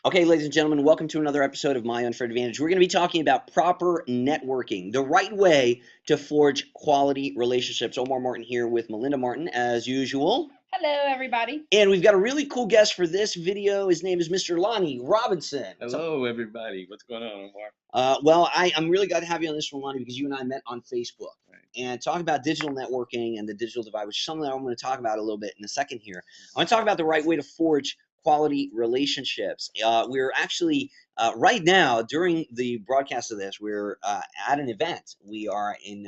Okay, ladies and gentlemen, welcome to another episode of My Unfair Advantage. We're going to be talking about proper networking, the right way to forge quality relationships. Omar Martin here with Melinda Martin, as usual. Hello, everybody. And we've got a really cool guest for this video. His name is Mr. Lonnie Robinson. What's up? Hello, everybody. What's going on, Omar? I'm really glad to have you on this one, Lonnie, because you and I met on Facebook Right. and talk about digital networking and the digital divide, which is something that I'm going to talk about a little bit in a second here. I want to talk about the right way to forge quality relationships. We're actually right now during the broadcast of this, we're at an event. We are in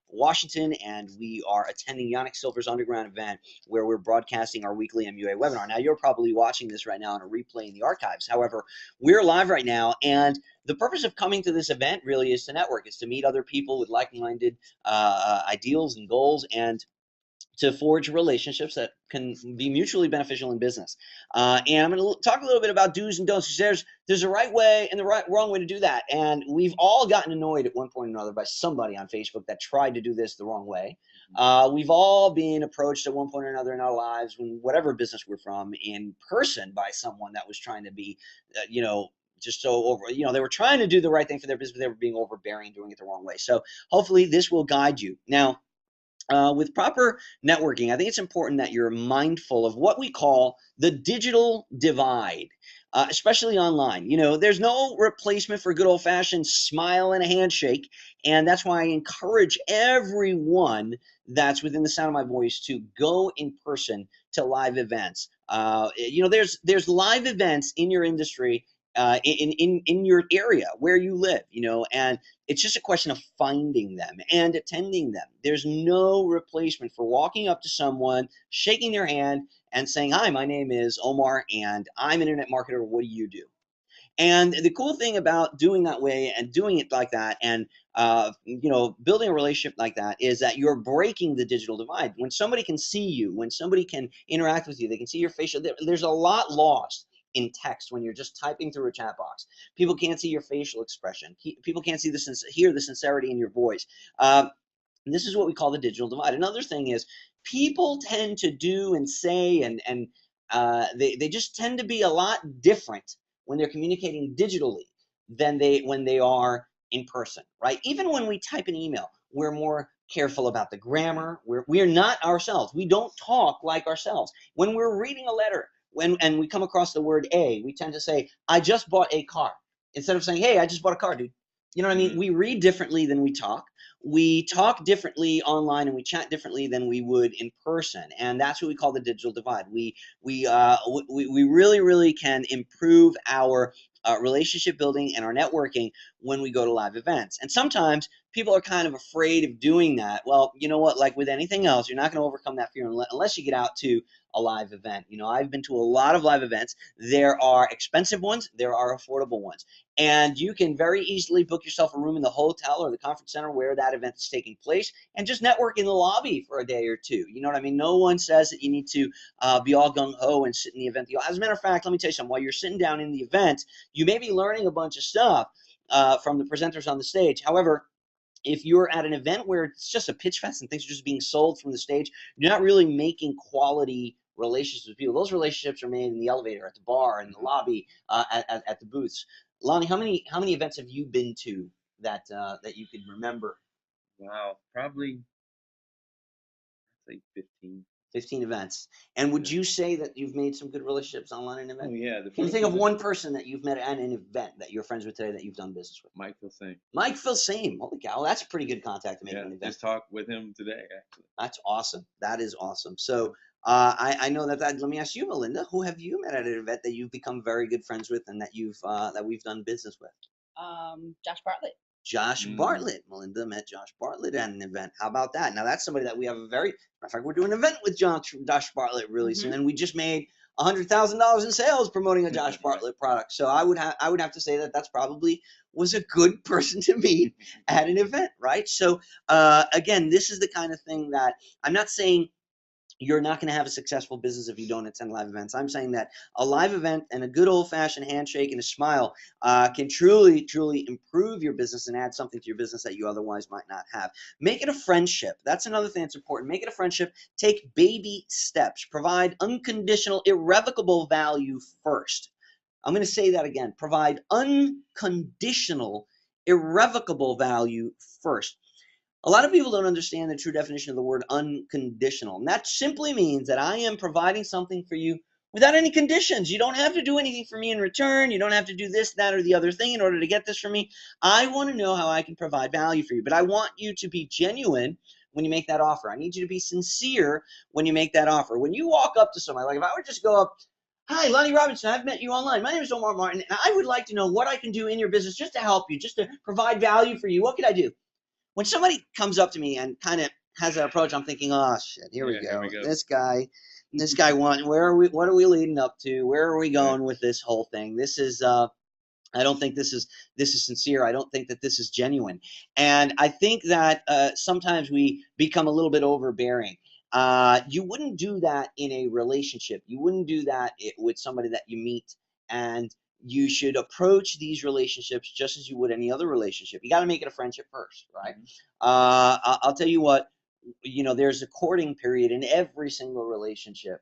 Washington, and we are attending Yannick Silver's Underground event where we're broadcasting our weekly MUA webinar. Now, you're probably watching this right now on a replay in the archives. However, we're live right now, and the purpose of coming to this event really is to network, is to meet other people with like-minded ideals and goals, and to forge relationships that can be mutually beneficial in business. And I'm going to talk a little bit about do's and don'ts. There's a right way and the wrong way to do that. And we've all gotten annoyed at one point or another by somebody on Facebook that tried to do this the wrong way. We've all been approached at one point or another in our lives, when whatever business we're from, in person by someone that was trying to be, just so over, they were trying to do the right thing for their business, but they were being overbearing and doing it the wrong way. So hopefully this will guide you. Now, with proper networking, I think it's important that you're mindful of what we call the digital divide, especially online. There's no replacement for good old fashioned smile and a handshake. And that's why I encourage everyone that's within the sound of my voice to go in person to live events. There's live events in your industry, in your area where you live, and it's just a question of finding them and attending them. There's no replacement for walking up to someone, shaking their hand, and saying, "Hi, my name is Omar, and I'm an internet marketer. What do you do?" And the cool thing about doing that way and doing it like that, and building a relationship like that, is that you're breaking the digital divide. When somebody can see you, when somebody can interact with you, they can see your facial. There's a lot lost in text when you're just typing through a chat box. People can't see your facial expression. People can't see hear the sincerity in your voice. This is what we call the digital divide. Another thing is, people tend to do and say, and they just tend to be a lot different when they're communicating digitally than when they are in person, right? Even when we type an email, we're more careful about the grammar. We're not ourselves. We don't talk like ourselves. When we're reading a letter, and we come across the word "a," we tend to say, "I just bought a car," instead of saying, "Hey, I just bought a car, dude." You know what I mean? We read differently than we talk. We talk differently online, and we chat differently than we would in person, and that's what we call the digital divide. We really can improve our relationship building and our networking when we go to live events. And sometimes people are kind of afraid of doing that. Well, you know what? Like with anything else, you're not going to overcome that fear unless you get out to a live event. I've been to a lot of live events. There are expensive ones, there are affordable ones, and you can very easily book yourself a room in the hotel or the conference center where that event is taking place, and just network in the lobby for a day or two. You know what I mean? No one says that you need to be all gung-ho and sit in the event. As a matter of fact, let me tell you something. While you're sitting down in the event, you may be learning a bunch of stuff from the presenters on the stage. However, if you're at an event where it's just a pitch fest and things are just being sold from the stage, you're not really making quality relationships with people. Those relationships are made in the elevator, at the bar, in the lobby, at the booths. Lonnie, how many events have you been to that you can remember? Wow, probably say 15. 15 events. And would Yeah. you say that you've made some good relationships online in an Oh event? yeah, the Can you first think of one, one person that you've met at an event that you're friends with today that you've done business with? Mike Filsaime. Mike Filsaime. Holy cow, that's a pretty good contact to make at Yeah, an event. just talked with him today actually. That's awesome. That is awesome. So I know that. Let me ask you, Melinda, who have you met at an event that you've become very good friends with, and that we've done business with? Josh Bartlett. Josh Bartlett. Melinda met Josh Bartlett at an event. How about that? Now that's somebody that we have a very. In fact, we're doing an event with Josh Bartlett really soon, and we just made $100,000 in sales promoting a Josh Bartlett product. So I would have to say that that's probably was a good person to meet at an event, right? So again, this is the kind of thing that I'm not saying you're not going to have a successful business if you don't attend live events. I'm saying that a live event and a good old-fashioned handshake and a smile can truly improve your business and add something to your business that you otherwise might not have. Make it a friendship. That's another thing that's important. Make it a friendship. Take baby steps. Provide unconditional, irrevocable value first. I'm going to say that again. Provide unconditional, irrevocable value first. A lot of people don't understand the true definition of the word unconditional. And that simply means that I am providing something for you without any conditions. You don't have to do anything for me in return. You don't have to do this, that, or the other thing in order to get this from me. I want to know how I can provide value for you. But I want you to be genuine when you make that offer. I need you to be sincere when you make that offer. When you walk up to somebody, like if I were just go up, "Hi, Lonnie Robinson, I've met you online. My name is Omar Martin, and I would like to know what I can do in your business just to help you, just to provide value for you. What could I do?" When somebody comes up to me and kind of has that approach, I'm thinking, "Oh shit, here we go. This guy wants. What are we leading up to? Where are we going with this whole thing? This is I don't think this is sincere. I don't think that this is genuine." And I think that sometimes we become a little bit overbearing. You wouldn't do that in a relationship. You wouldn't do that with somebody that you meet, and you should approach these relationships just as you would any other relationship. You got to make it a friendship first, right? I'll tell you what, there's a courting period in every single relationship,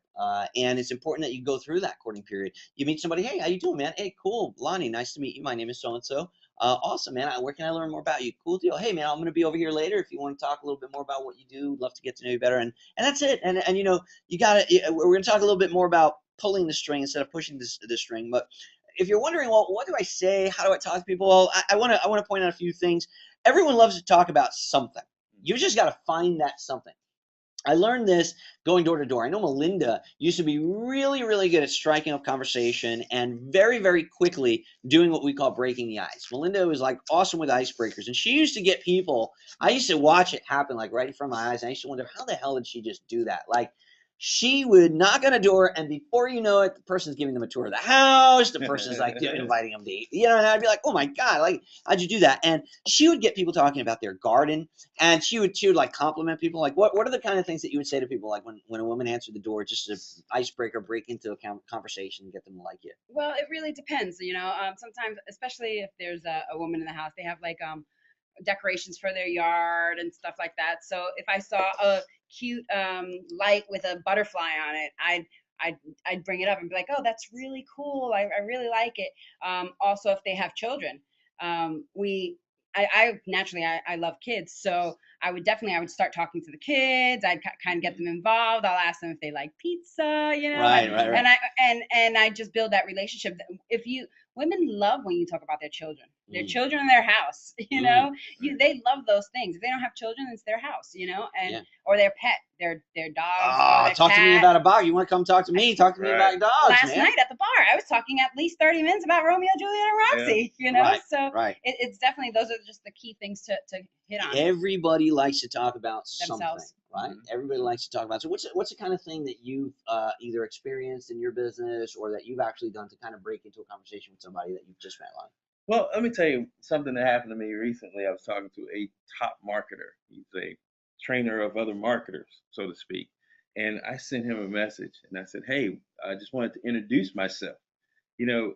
and it's important that you go through that courting period. You meet somebody, "Hey, how you doing, man? Hey, cool, Lonnie, nice to meet you. My name is so and so. Awesome, man. Where can I learn more about you? Cool deal. Hey, man, I'm gonna be over here later if you want to talk a little bit more about what you do. Love to get to know you better." And that's it. And you gotta. We're gonna talk a little bit more about pulling the string instead of pushing the string. But if you're wondering, well, what do I say? How do I talk to people? Well, I want to point out a few things. Everyone loves to talk about something. You just got to find that something. I learned this going door to door. I know Melinda used to be really, really good at striking up conversation and very, very quickly doing what we call breaking the ice. Melinda was like awesome with icebreakers, and she used to get people. I used to watch it happen like right in front of my eyes, and I used to wonder, how the hell did she just do that? Like, she would knock on a door, and before you know it, the person's giving them a tour of the house. The person's like inviting them to eat, and I'd be like, "Oh my God, like, how'd you do that?" And she would get people talking about their garden, and she would like compliment people. Like, what are the kind of things that you would say to people, like when a woman answered the door, just an icebreaker, break into a conversation, and get them to like you? Well, it really depends. Sometimes, especially if there's a woman in the house, they have like decorations for their yard and stuff like that. So if I saw a cute light with a butterfly on it, I'd bring it up and be like, "Oh, that's really cool. I really like it." Also, if they have children, I naturally I love kids, so I would start talking to the kids. I'd kind of get them involved. I'll ask them if they like pizza, Right. and I just build that relationship. If you Women love when you talk about their children in their house, they love those things. If they don't have children, it's their house, or their pet, their dogs, or their talk cat. to me about a dog. You want to come talk to me? Talk to me about your dogs, Last night at the bar, I was talking at least 30 minutes about Romeo, Juliet, and Roxy, Right. It's definitely, those are just the key things to hit on. Everybody likes to talk about something, right? Mm-hmm. Everybody likes to talk about. So what's the kind of thing that you've either experienced in your business or that you've actually done to kind of break into a conversation with somebody that you've just met on? Well, let me tell you something that happened to me recently. I was talking to a top marketer. He's a trainer of other marketers, so to speak. And I sent him a message and I said, "Hey, I just wanted to introduce myself.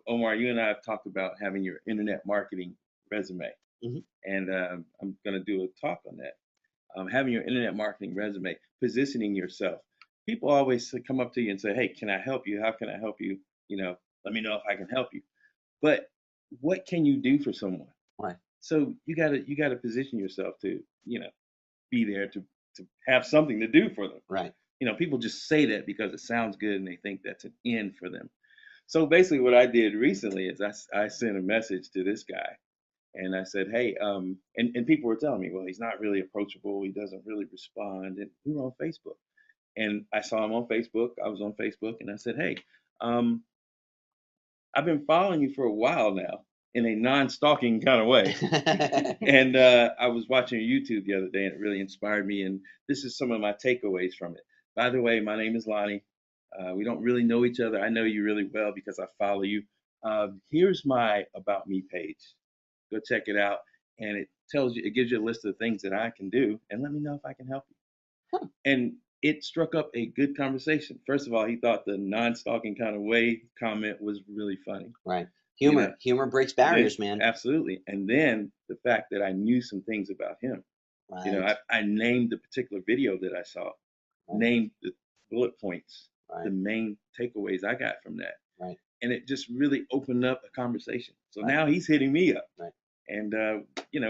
Omar, you and I have talked about having your internet marketing resume. Mm-hmm. And I'm going to do a talk on that. Having your internet marketing resume, positioning yourself. People always come up to you and say, "Hey, can I help you? How can I help you? Let me know if I can help you." But what can you do for someone? Right. So you gotta position yourself to be there to have something to do for them. Right. People just say that because it sounds good and they think that's an end for them. So basically, what I did recently is I sent a message to this guy, and I said, "Hey," and people were telling me, "Well, he's not really approachable. He doesn't really respond." And we were on Facebook, and I saw him on Facebook. I was on Facebook, and I said, "Hey, I've been following you for a while now in a non-stalking kind of way." And I was watching YouTube the other day, and it really inspired me. And this is some of my takeaways from it. By the way, my name is Lonnie. We don't really know each other. I know you really well because I follow you. Here's my About Me page. Go check it out. And it gives you a list of things that I can do. And let me know if I can help you. Huh. And it struck up a good conversation. First of all, he thought the non-stalking kind of way comment was really funny. Right. Humor breaks barriers, man. Absolutely. And then the fact that I knew some things about him. Right. I named the particular video that I saw, Right. named the bullet points, Right. the main takeaways I got from that. Right. and it just really opened up a conversation. So Right. now he's hitting me up, Right. and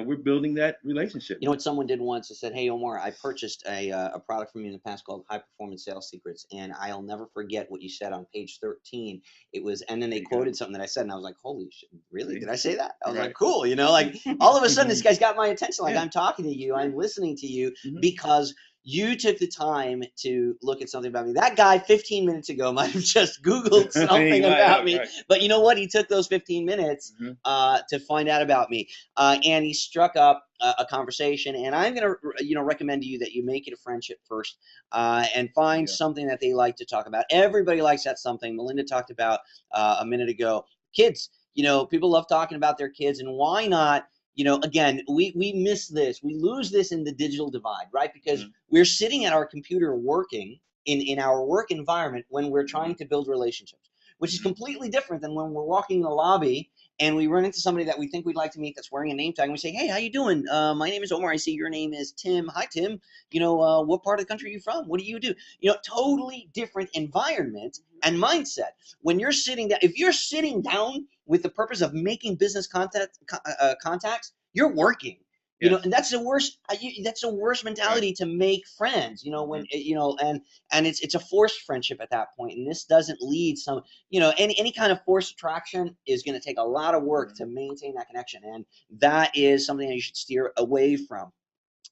we're building that relationship. You know what someone did once? They said, "Hey Omar, I purchased a product from you in the past called High Performance Sales Secrets, and I'll never forget what you said on page 13. It was, and then they There you go. quoted something that I said, and I was like, holy shit, really? See? Did I say that? I was Right. like, cool, you know, like all of a sudden this Mhm. guy's got my attention. Like Yeah. I'm talking to you, I'm listening to you Mhm. because you took the time to look at something about me. That guy 15 minutes ago might have just Googled something He might about have, me, right. but you know what? He took those 15 minutes Mhm. to find out about me, and he struck up a conversation. And I'm going to, recommend to you that you make it a friendship first, and find Yeah. something that they like to talk about. Everybody likes that something. Melinda talked about a minute ago. Kids, people love talking about their kids, and why not? Again, we miss this. We lose this in the digital divide, right? Because Mhm. we're sitting at our computer working in our work environment when we're trying to build relationships, which is Mhm. completely different than when we're walking in the lobby and we run into somebody that we think we'd like to meet that's wearing a name tag, and we say, "Hey, how you doing? My name is Omar. I see your name is Tim. Hi, Tim. What part of the country are you from? What do you do?" Totally different environment and mindset. When you're sitting down, if you're sitting down with the purpose of making business contacts, you're working. Yes. And that's the worst. That's the worst mentality to make friends. When Mhm. and it's a forced friendship at that point, and this doesn't lead some. Any kind of forced attraction is going to take a lot of work to Mhm. maintain that connection, and that is something that you should steer away from.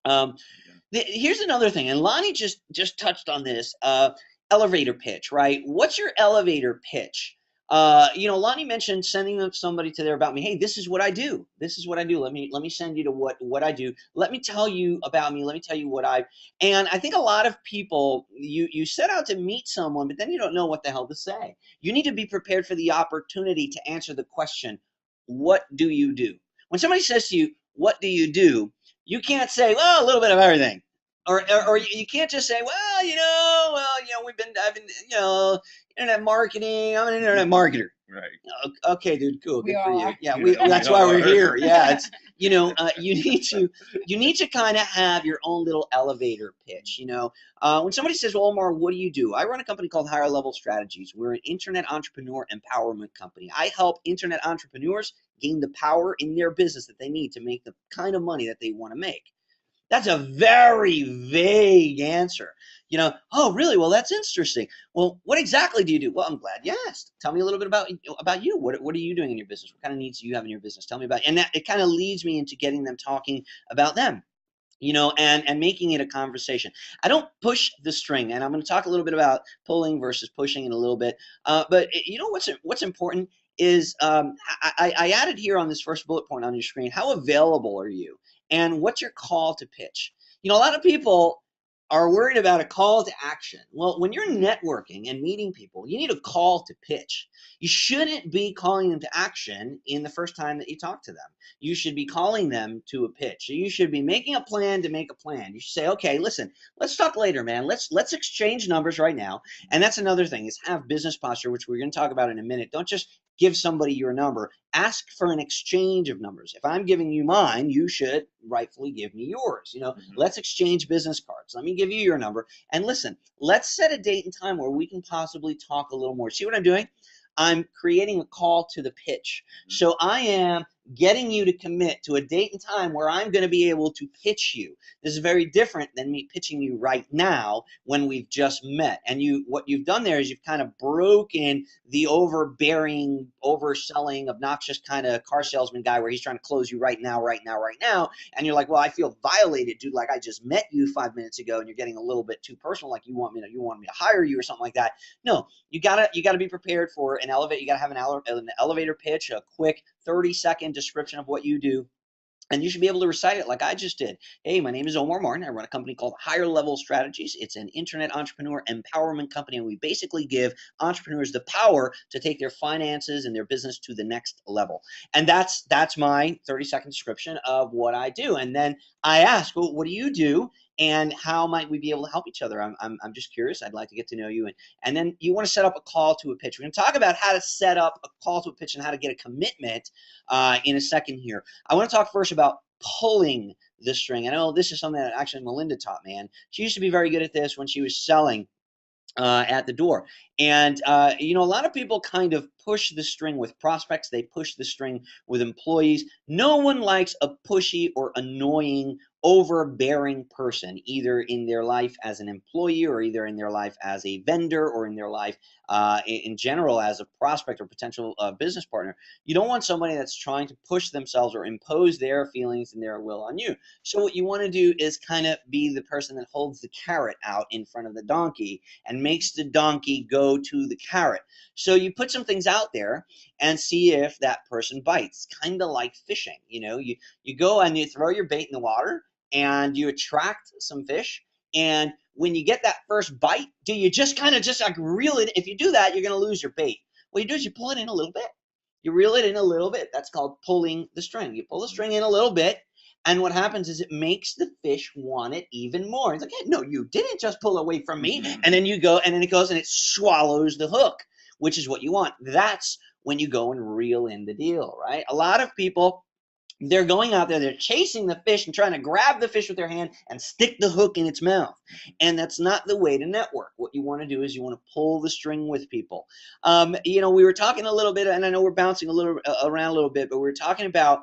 Um, Yeah. Here's another thing, and Lonnie just touched on this. Elevator pitch, right? What's your elevator pitch? Lonnie mentioned sending somebody to there about me. Hey, this is what I do. This is what I do. Let me send you to what I do. Let me tell you about me. Let me tell you what I. And I think a lot of people, you set out to meet someone, but then you don't know what the hell to say. You need to be prepared for the opportunity to answer the question, "What do you do?" When somebody says to you, "What do you do?" You can't say, "Well, a little bit of everything." Or you can't just say, "Well, I've been, internet marketing. I'm an internet marketer." Right. Okay, dude, cool, We good for all you. are. Yeah, Yeah, that's we why all we're are. here. Yeah, it's you need to kind of have your own little elevator pitch. When somebody says, "Well, Omar, what do you do?" I run a company called Higher Level Strategies. We're an internet entrepreneur empowerment company. I help internet entrepreneurs gain the power in their business that they need to make the kind of money that they want to make. That's a very vague answer. Oh, really? Well, that's interesting. Well, what exactly do you do? Well, I'm glad you asked. Tell me a little bit about you. What are you doing in your business? What kind of needs do you have in your business? Tell me about it. And that it kind of leads me into getting them talking about them. And making it a conversation. I don't push the string, and I'm going to talk a little bit about pulling versus pushing in a little bit. But what's important is I added here on this first bullet point on your screen. How available are you, and what's your call to pitch? A lot of people are worried about a call to action. Well, when you're networking and meeting people, you need a call to pitch. You shouldn't be calling them to action in the first time that you talk to them. You should be calling them to a pitch. So you should be making a plan to make a plan. You should say, "Okay, listen, let's talk later, man. Let's exchange numbers right now." And that's another thing is have business posture, which we're going to talk about in a minute. Don't just give somebody your number. Ask for an exchange of numbers. If I'm giving you mine, you should rightfully give me yours. Mhm. Let's exchange business cards. Let me give you your number. And listen, let's set a date and time where we can possibly talk a little more. See what I'm doing? I'm creating a call to the pitch. Mhm. So I am getting you to commit to a date and time where I'm going to be able to pitch you. This is very different than me pitching you right now when we've just met. And what you've done there is you've kind of broken the overbearing, overselling, obnoxious kind of car salesman guy where he's trying to close you right now, right now, right now. And you're like, "Well, I feel violated, dude. Like I just met you 5 minutes ago, and you're getting a little bit too personal. Like you want me to hire you or something like that." No, you gotta be prepared for an elevator. You gotta have an elevator pitch, a quick 30-second description of what you do. And you should be able to recite it like I just did. "Hey, my name is Omar Martin. I run a company called Higher Level Strategies. It's an internet entrepreneur empowerment company, and we basically give entrepreneurs the power to take their finances and their business to the next level." And that's my 30-second description of what I do. And then I ask, "Well, what do you do? And how might we be able to help each other? I'm just curious. I'd like to get to know you." And then you want to set up a call to a pitch. We're going to talk about how to set up a call to a pitch and how to get a commitment in a second here. I want to talk first about pulling the string. I know this is something that actually Melinda taught me, and she used to be very good at this when she was selling. at the door. And you know, a lot of people kind of push the string with prospects. They push the string with employees. No one likes a pushy or annoying, overbearing person, either in their life as an employee, or either in their life as a vendor, or in their life in general as a prospect or potential business partner. You don't want somebody that's trying to push themselves or impose their feelings and their will on you. So what you want to do is kind of be the person that holds the carrot out in front of the donkey and makes the donkey go to the carrot. So you put some things out there and see if that person bites. Kind of like fishing. You know, you go and you throw your bait in the water and you attract some fish. And when you get that first bite, do you just kind of just like reel it? If you do that, you're going to lose your bait. What you do is you pull it in a little bit. You reel it in a little bit. That's called pulling the string. You pull the string in a little bit, and what happens is it makes the fish want it even more. It's like, hey, no, you didn't just pull away from me. And then you go, and then it goes and it swallows the hook, which is what you want. That's when you go and reel in the deal, right? A lot of people, they're going out there, they're chasing the fish and trying to grab the fish with their hand and stick the hook in its mouth. And that's not the way to network. What you want to do is you want to pull the string with people. You know, we were talking a little bit, and I know we're bouncing a little around a little bit, but we were talking about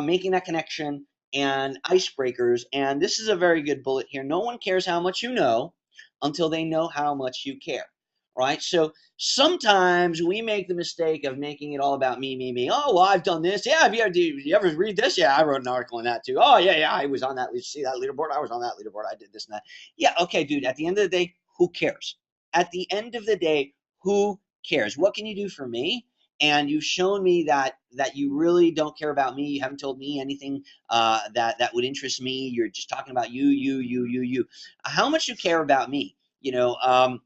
making that connection and icebreakers. And this is a very good bullet here. No one cares how much you know until they know how much you care. Right? So sometimes we make the mistake of making it all about me, me, me. Oh, well, I've done this. Yeah, did you ever read this? Yeah, I wrote an article on that too. Oh, yeah, I was on that. See that leaderboard? I was on that leaderboard. I did this and that. Yeah, okay, dude. At the end of the day, who cares? At the end of the day, who cares? What can you do for me? And you've shown me that you really don't care about me. You haven't told me anything that would interest me. You're just talking about you. How much you care about me? You know,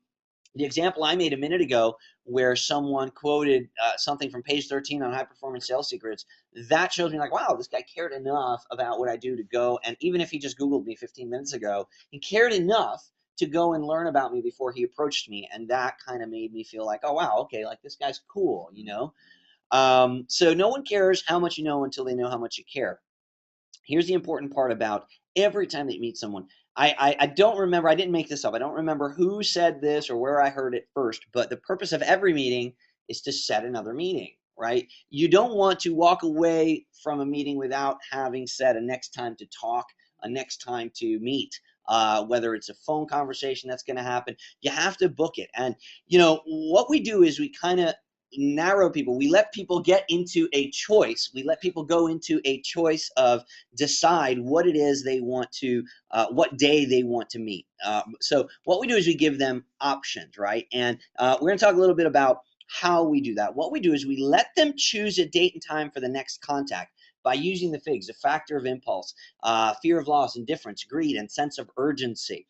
the example I made a minute ago, where someone quoted something from page 13 on High Performance Sales Secrets, that shows me like, wow, this guy cared enough about what I do to go. And even if he just Googled me 15 minutes ago, he cared enough to go and learn about me before he approached me. And that kind of made me feel like, oh, wow, okay, like this guy's cool, you know? So no one cares how much you know until they know how much you care. Here's the important part about every time that you meet someone. I don't remember, I didn't make this up. I don't remember who said this or where I heard it first, but the purpose of every meeting is to set another meeting, right? You don't want to walk away from a meeting without having said a next time to talk, a next time to meet. Whether it's a phone conversation that's going to happen, you have to book it. And, you know, what we do is we kind of narrow people. We let people get into a choice. We let people go into a choice of decide what it is they want to, what day they want to meet. So what we do is we give them options, right? And we're going to talk a little bit about how we do that. What we do is we let them choose a date and time for the next contact by using the FIGS, a factor of impulse, fear of loss, indifference, greed, and sense of urgency.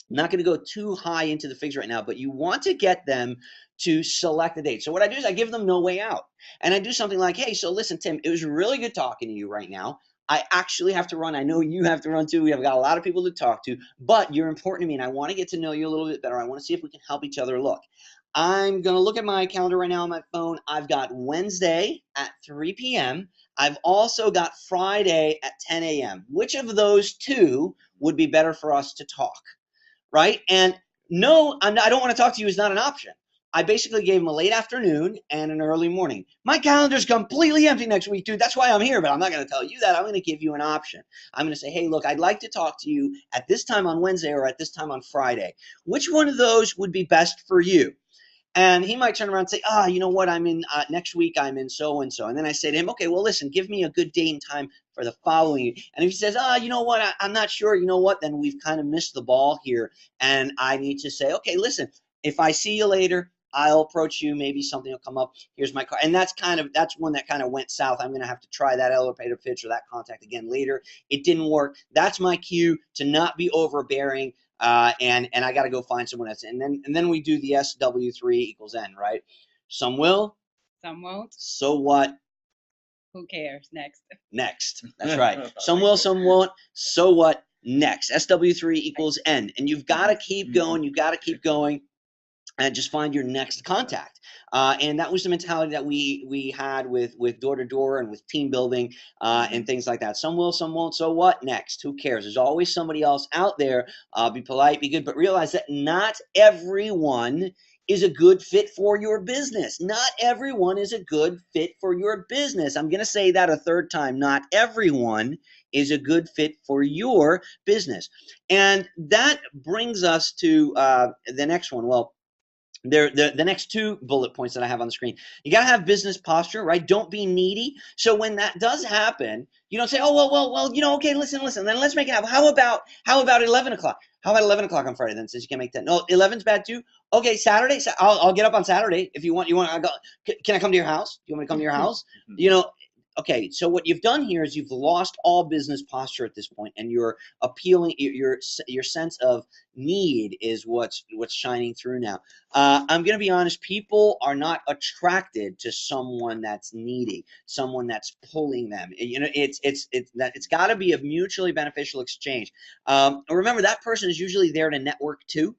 I'm not going to go too high into the FIGS right now, but you want to get them to select a date. So what I do is I give them no way out. And I do something like, hey, so listen, Tim, it was really good talking to you right now. I actually have to run. I know you have to run too. We have got a lot of people to talk to, but you're important to me and I want to get to know you a little bit better. I want to see if we can help each other look. I'm going to look at my calendar right now on my phone. I've got Wednesday at 3 p.m. I've also got Friday at 10 a.m. Which of those two would be better for us to talk? Right? And no, I don't want to talk to you is not an option. I basically gave him a late afternoon and an early morning. My calendar's completely empty next week, dude. That's why I'm here, but I'm not going to tell you that. I'm going to give you an option. I'm going to say, hey, look, I'd like to talk to you at this time on Wednesday or at this time on Friday. Which one of those would be best for you? And he might turn around and say, you know what, I'm in next week, I'm in so-and-so. And then I say to him, okay, well, listen, give me a good date and time for the following. And if he says, you know what, I'm not sure, you know what, then we've kind of missed the ball here. And I need to say, okay, listen, if I see you later, I'll approach you. Maybe something will come up. Here's my card. And that's one that kind of went south. I'm going to have to try that elevator pitch or that contact again later. It didn't work. That's my cue to not be overbearing. And I got to go find someone else. And then we do the SW3 equals N, right? Some will. Some won't. So what? Who cares? Next. Next. That's right. Some will, some won't. So what? Next. SW3 equals N. And you've got to keep going. You've got to keep going. and just find your next contact. And that was the mentality that we had with door to door and with team building and things like that. Some will, some won't. So what next? Who cares? There's always somebody else out there. Be polite, be good, but realize that not everyone is a good fit for your business. Not everyone is a good fit for your business. I'm going to say that a third time. Not everyone is a good fit for your business. And that brings us to the next one. Well, the next two bullet points that I have on the screen. You got to have business posture, right? Don't be needy. So when that does happen, you don't say, oh, well, okay, listen, then let's make it happen. How about 11 o'clock? How about 11 o'clock on Friday then, since you can't make that? No, 11's bad too. Okay, Saturday, I'll get up on Saturday if you want. I go, can I come to your house? Do you want me to come to your house? Okay, so what you've done here is you've lost all business posture at this point, and you're appealing. Your sense of need is what's shining through now. I'm going to be honest. People are not attracted to someone that's needy, someone that's pulling them. It's got to be a mutually beneficial exchange. Remember, that person is usually there to network too.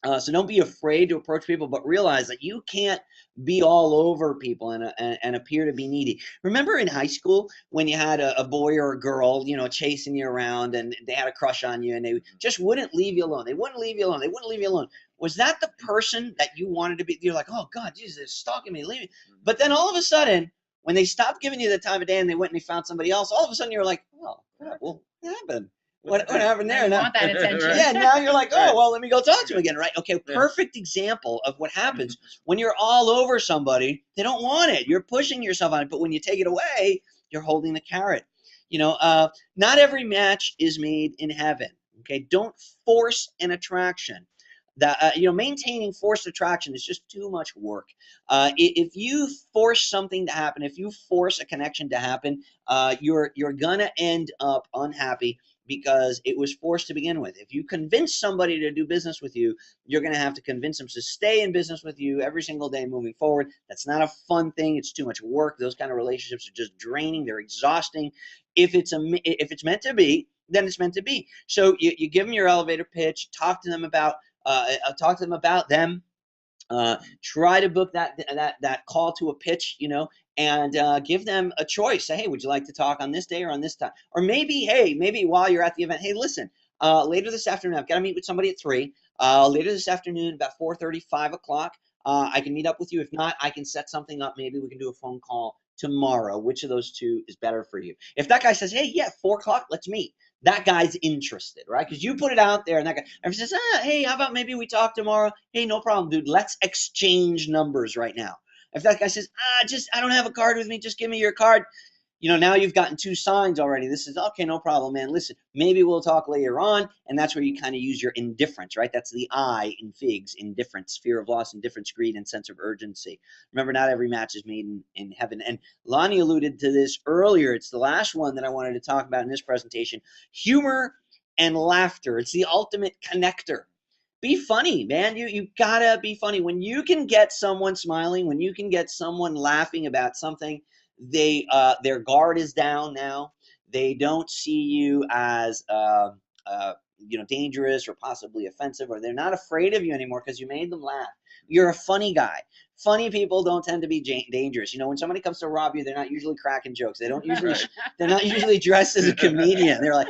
So don't be afraid to approach people, but realize that you can't be all over people and appear to be needy. Remember in high school when you had a boy or a girl, chasing you around and they had a crush on you and they just wouldn't leave you alone. They wouldn't leave you alone. They wouldn't leave you alone. Was that the person that you wanted to be? You're like, oh God, Jesus, they're stalking me, leave me. But then all of a sudden, when they stopped giving you the time of day and they went and they found somebody else, all of a sudden you're like, oh, well, what happened? What happened there? You want that attention. Yeah, now you're like, oh, well, let me go talk to him again, right? Okay, perfect example of what happens when you're all over somebody. They don't want it. You're pushing yourself on it, but when you take it away, you're holding the carrot. Not every match is made in heaven. Okay, don't force an attraction. That maintaining forced attraction is just too much work. If you force something to happen, if you force a connection to happen, you're gonna end up unhappy because it was forced to begin with. If you convince somebody to do business with you, you're going to have to convince them to stay in business with you every single day moving forward. That's not a fun thing. It's too much work. Those kind of relationships are just draining. They're exhausting. If it's meant to be, then it's meant to be. So you give them your elevator pitch, talk to them about them. Try to book that call to a pitch, and give them a choice. Say, hey, would you like to talk on this day or on this time? Or maybe while you're at the event, hey, listen, later this afternoon, I've got to meet with somebody at 3. Later this afternoon, about 4:30, 5 o'clock, I can meet up with you. If not, I can set something up. Maybe we can do a phone call tomorrow. Which of those two is better for you? If that guy says, hey, yeah, 4 o'clock, let's meet. That guy's interested, right? Because you put it out there, and that guy, and he says, hey, how about maybe we talk tomorrow? Hey, no problem, dude. Let's exchange numbers right now. If that guy says, I don't have a card with me, just give me your card. Now you've gotten 2 signs already. This is, okay, no problem, man. Listen, maybe we'll talk later on. And that's where you kind of use your indifference, right? That's the I in FIGS, indifference, fear of loss, indifference, greed, and sense of urgency. Remember, not every match is made in heaven. And Lonnie alluded to this earlier. It's the last one that I wanted to talk about in this presentation. Humor and laughter. It's the ultimate connector. Be funny, man. You gotta be funny. When you can get someone smiling, when you can get someone laughing about something, their guard is down now. They don't see you as dangerous or possibly offensive, or they're not afraid of you anymore because you made them laugh. You're a funny guy. Funny people don't tend to be dangerous. When somebody comes to rob you, they're not usually cracking jokes. They're not usually dressed as a comedian. They're like,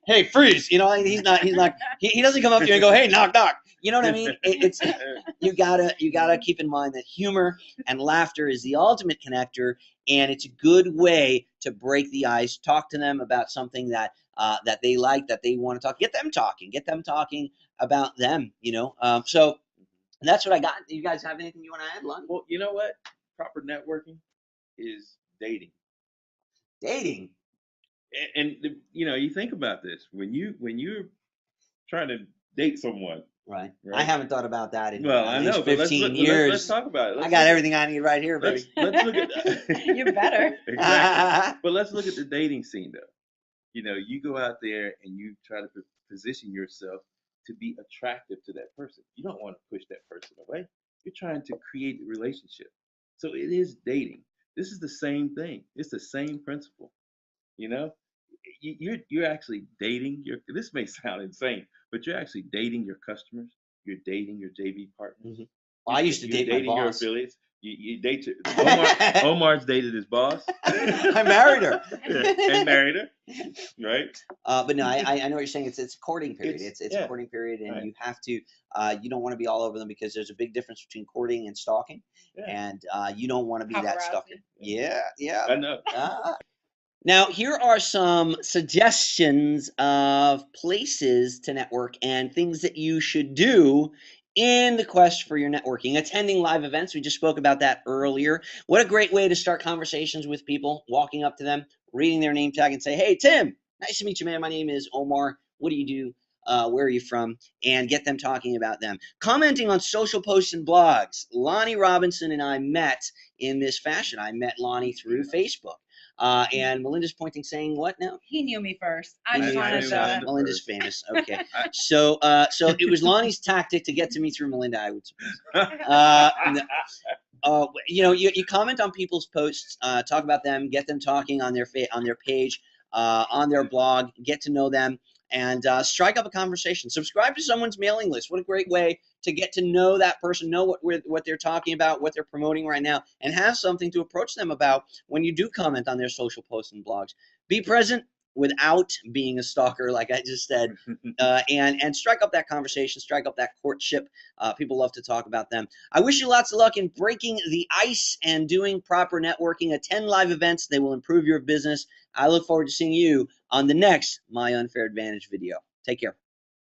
hey, freeze. He doesn't come up to you and go, hey, knock, knock. You know what I mean? You gotta keep in mind that humor and laughter is the ultimate connector, and it's a good way to break the ice. Talk to them about something that they like, that they want to talk. Get them talking about them. So that's what I got. You guys have anything you want to add, Lon? Well, you know what? Proper networking is dating. Dating. And you think about this when you're trying to date someone. Right. I haven't thought about that in I know, 15 years. Let's talk about it. I got everything I need right here, baby. Let's look at that. You better. Exactly. But let's look at the dating scene, though. You go out there and you try to position yourself to be attractive to that person. You don't want to push that person away. You're trying to create a relationship. So it is dating. This is the same thing. It's the same principle. You're actually dating this may sound insane, but you're actually dating your customers. you're dating your JV partners. Mhm. Well, I used to You're date my dating your boss. affiliates. You date your, Omar's dated his boss. I married her. Yeah, and married her, right? But no, I know what you're saying. It's a courting period. It's- It's yeah, a courting period, and right. you have to. You don't want to be all over them because there's a big difference between courting and stalking, Yeah. and you don't want to be that stalker. Paparazzi. Yeah, yeah. I know. Now, here are some suggestions of places to network and things that you should do in the quest for your networking. Attending live events, we just spoke about that earlier. What a great way to start conversations with people, walking up to them, reading their name tag and say, hey, Tim, nice to meet you, man. My name is Omar. What do you do? Where are you from? And get them talking about them. Commenting on social posts and blogs. Lonnie Robinson and I met in this fashion. I met Lonnie through Facebook. And Melinda's pointing, saying what now? He knew me first. I He just knew wanted you Melinda to. first. Melinda's famous. Okay. So it was Lonnie's tactic to get to me through Melinda, I would suppose. You comment on people's posts, talk about them, get them talking on their page, on their blog, get to know them, and strike up a conversation. Subscribe to someone's mailing list. What a great way to get to know that person, know what they're talking about, what they're promoting right now, and have something to approach them about when you do comment on their social posts and blogs. Be present without being a stalker, like I just said, and strike up that conversation, strike up that courtship. People love to talk about them. I wish you lots of luck in breaking the ice and doing proper networking. Attend live events. They will improve your business. I look forward to seeing you on the next My Unfair Advantage video. Take care.